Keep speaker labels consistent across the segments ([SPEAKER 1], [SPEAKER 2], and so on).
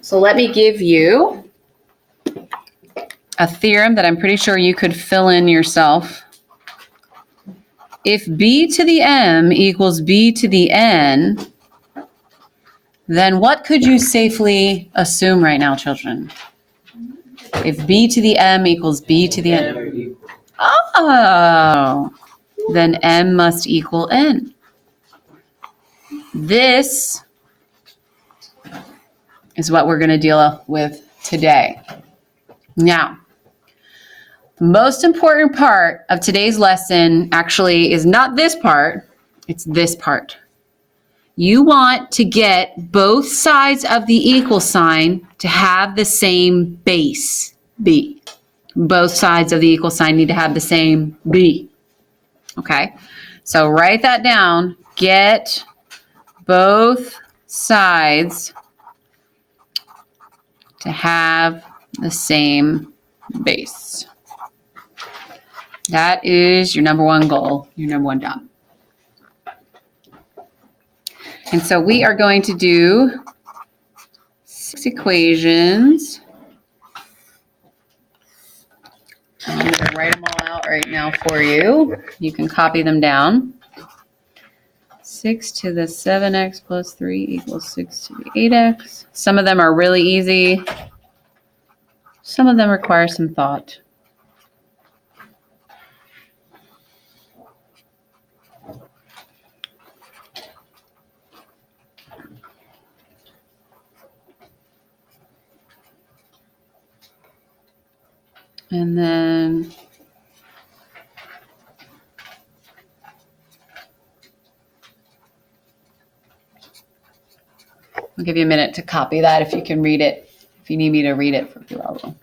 [SPEAKER 1] So let me give you a theorem that I'm pretty sure you could fill in yourself. If b to the m equals b to the n, then what could you safely assume right now, children? If b to the m equals b to the n. Oh, then m must equal n. This is what we're going to deal with today. Now, the most important part of today's lesson actually is not this part, it's this part. You want to get both sides of the equal sign to have the same base, b. Both sides of the equal sign need to have the same b. Okay, so write that down. Get both sides to have the same base. That is your number one goal, your number one job. And so we are going to do 6 equations. I'm going to write them all out right now for you. You can copy them down. 6 to the 7x plus 3 equals 6 to the 8x. Some of them are really easy. Some of them require some thought. And then I'll give you a minute to copy that if you can read it. If you need me to read it for you, I will.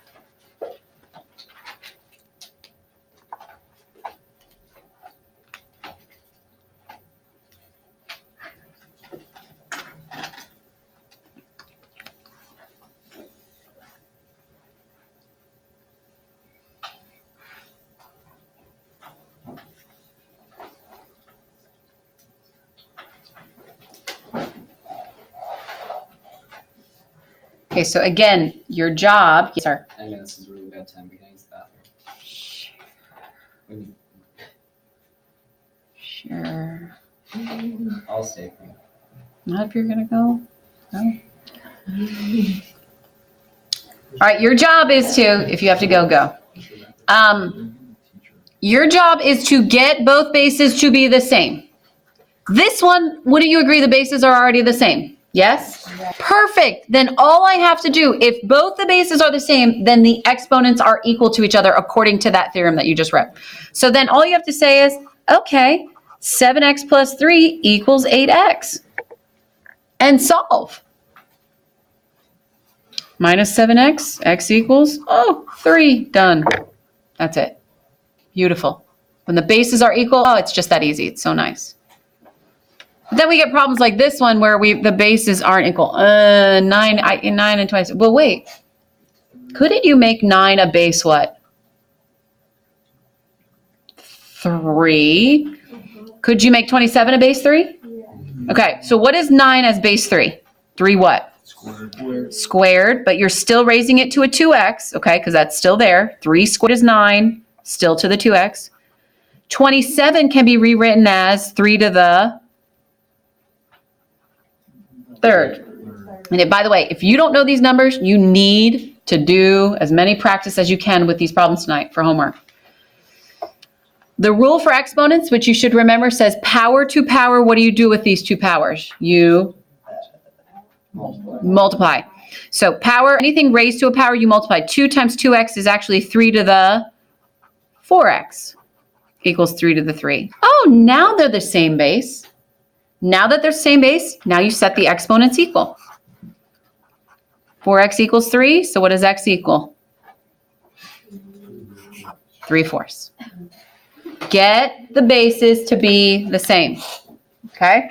[SPEAKER 1] Okay, so again, your job. Yes, sir.
[SPEAKER 2] I know this is a really bad time, but can I use the bathroom?
[SPEAKER 1] Sure.
[SPEAKER 2] I'll stay for you.
[SPEAKER 1] Not if you're gonna go. No. All right, your job is to, if you have to go, go. Your job is to get both bases to be the same. This one, wouldn't you agree the bases are already the same? Yes? Perfect. Then all I have to do, if both the bases are the same, then the exponents are equal to each other according to that theorem that you just read. So then all you have to say is, okay, 7x plus 3 equals 8x. And solve. Minus 7x, x equals, 3. Done. That's it. Beautiful. When the bases are equal, it's just that easy. It's so nice. But then we get problems like this one where the bases aren't equal. 9 and 20. Well, wait. Couldn't you make 9 a base what? 3. Could you make 27 a base 3? Yeah. Okay, so what is 9 as base 3? 3 what? Squared, but you're still raising it to a 2x, okay, because that's still there. 3 squared is 9, still to the 2x. 27 can be rewritten as 3 to the 3rd. And by the way, if you don't know these numbers, you need to do as many practice as you can with these problems tonight for homework. The rule for exponents, which you should remember, says power to power. What do you do with these two powers? You multiply. So power, anything raised to a power, you multiply. 2 times 2x is actually 3 to the 4x equals 3 to the 3. Oh, now they're the same base. Now that they're the same base, now you set the exponents equal. 4x equals 3, so what does x equal? 3/4. Get the bases to be the same, okay?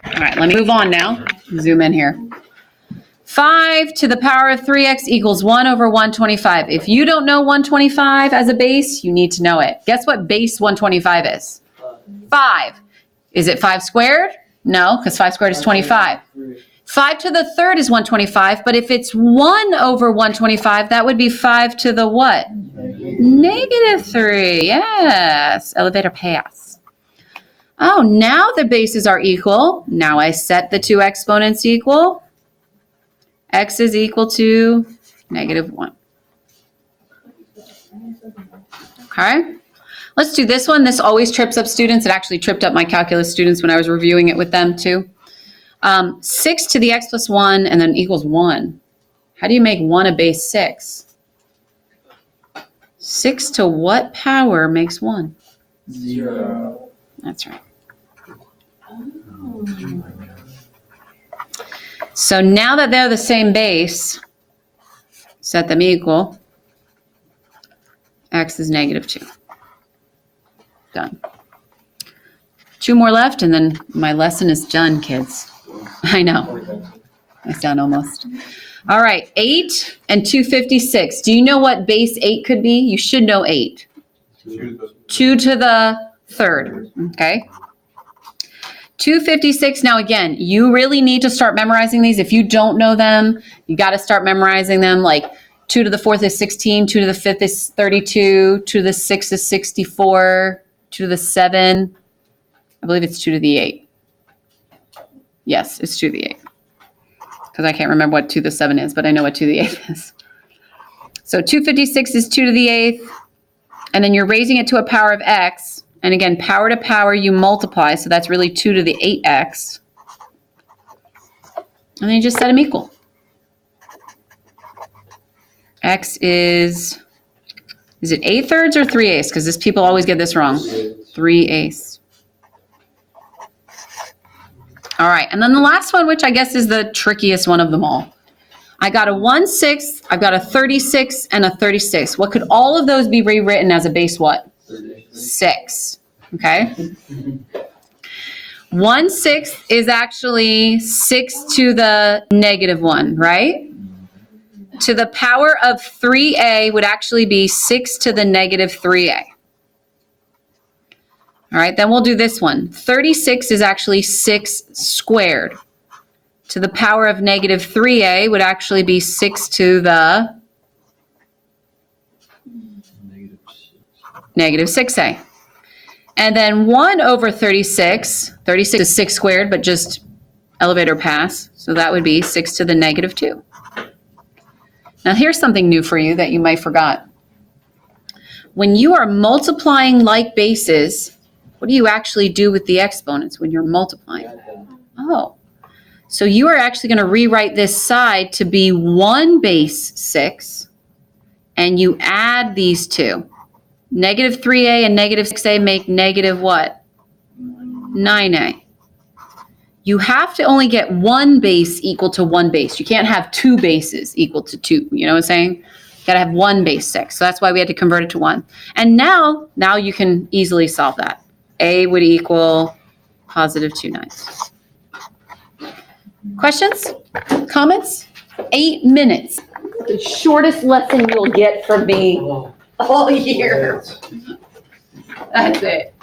[SPEAKER 1] All right, let me move on now. Zoom in here. 5 to the power of 3x equals 1 over 125. If you don't know 125 as a base, you need to know it. Guess what base 125 is? 5. Is it 5 squared? No, because 5 squared is 25. 5 to the third is 125, but if it's 1 over 125, that would be 5 to the what? Negative 3. Yes. Elevator pass. Oh, now the bases are equal. Now I set the two exponents equal. X is equal to negative 1. Okay. Let's do this one. This always trips up students. It actually tripped up my calculus students when I was reviewing it with them too. 6 to the x plus 1 and then equals 1. How do you make 1 a base 6? 6 to what power makes 1?
[SPEAKER 2] 0.
[SPEAKER 1] That's right. So now that they're the same base, set them equal. X is negative 2. Done. 2 more left, and then my lesson is done, kids. I know. It's done almost. All right, 8 and 256. Do you know what base 8 could be? You should know 8. 2 to the third, okay? 256, now again, you really need to start memorizing these. If you don't know them, you got to start memorizing them. Like 2 to the 4th is 16, 2 to the 5th is 32, 2 to the 6th is 64, 2 to the 7, I believe it's 2 to the 8. Yes, it's 2 to the 8. Because I can't remember what 2 to the 7 is, but I know what 2 to the 8 is. So 256 is 2 to the 8th, and then you're raising it to a power of x. And again, power to power, you multiply, so that's really 2 to the 8x. And then you just set them equal. X is it 8/3 or 3/8? Because this people always get this wrong. 3/8. All right, and then the last one, which I guess is the trickiest one of them all. I got a 1/6, I've got a 36, and a 36. What could all of those be rewritten as a base what? 6, okay? 1/6 is actually 6 to the negative 1, right? To the power of 3a would actually be 6 to the negative 3a. All right, then we'll do this one. 36 is actually 6 squared. To the power of negative 3a would actually be 6 to the negative 6a. And then 1 over 36, 36 is 6 squared, but just elevator pass. So that would be 6 to the negative 2. Now here's something new for you that you might forgot. When you are multiplying like bases, what do you actually do with the exponents when you're multiplying? Oh, so you are actually going to rewrite this side to be 1 base 6, and you add these two. Negative 3a and negative 6a make negative what? 9a. You have to only get 1 base equal to 1 base. You can't have 2 bases equal to 2. You know what I'm saying? You got to have 1 base 6. So that's why we had to convert it to 1. And now you can easily solve that. A would equal positive 2/9. Questions? Comments? 8 minutes. The shortest lesson you'll get from me all year. That's it.